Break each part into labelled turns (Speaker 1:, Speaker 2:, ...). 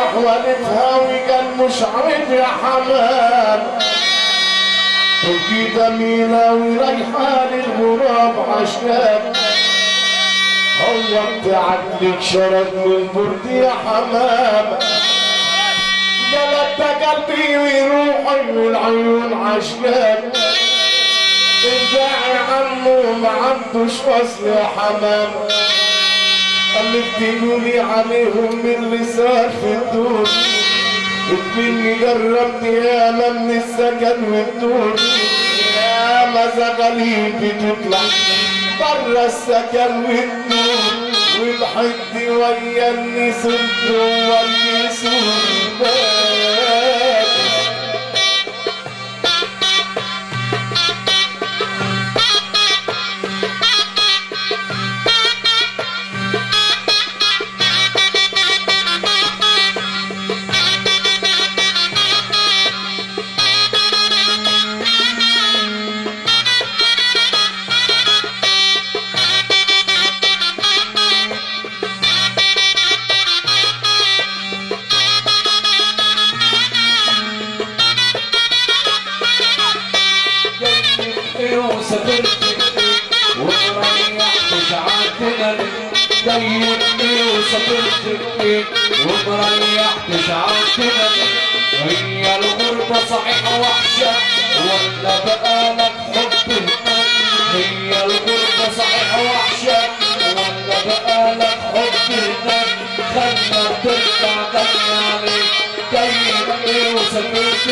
Speaker 1: راح والدها وقال مش عارف يا حمام تبكي دمينا وريحان الغراب عشان هو بتاعتلك شرد من برد يا حمام قلبت قلبي وروحي والعيون عشان ارجعي عمو ما عندوش وصل يا حمام قالك تقولي عليهم من اللي صار في الدور مني جربت ياما من السكن والدور ياما زغاليل بتطلع برا السكن والدور والحد ويا النسور جوا النسور
Speaker 2: ضيقني وسافرت ومريحتش عالكلام هي الغربة صحيح وحشة ولا بقالك حب هناك هي الغربة صحيح وحشة ولا بقالك حب هناك خلنا ترجع تاني عليك ضيقني وسافرت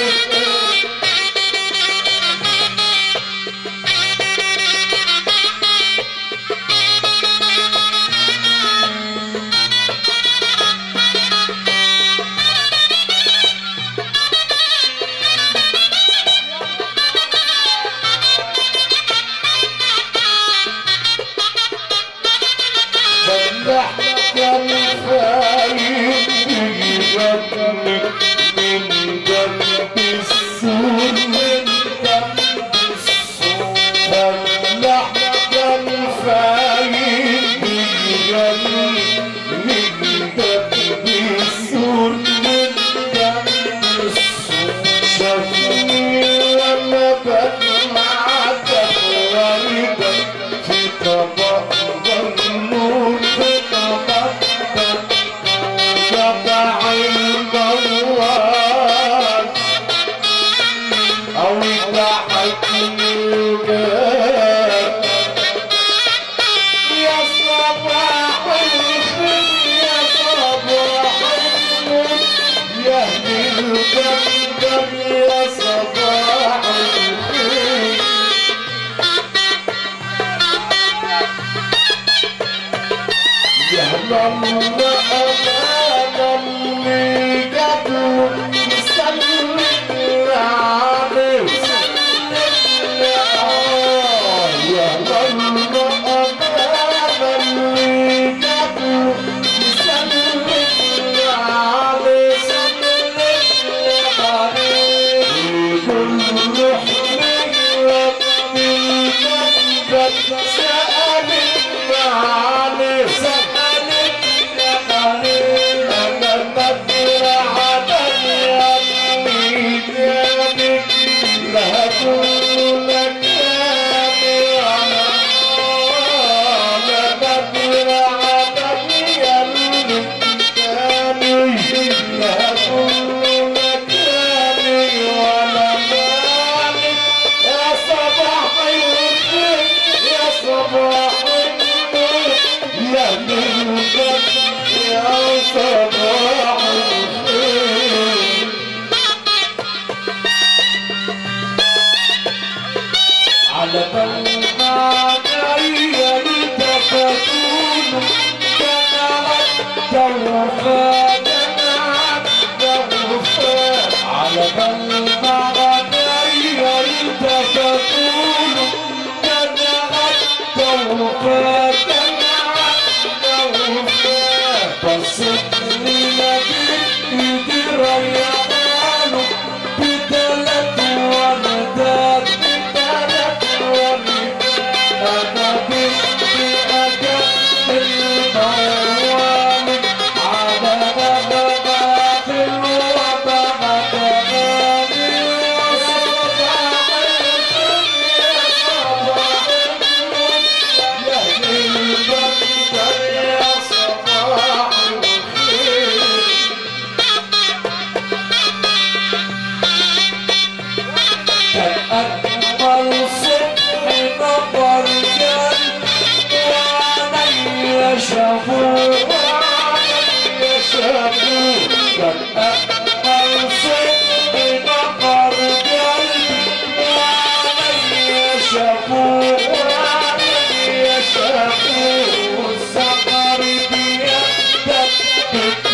Speaker 2: بك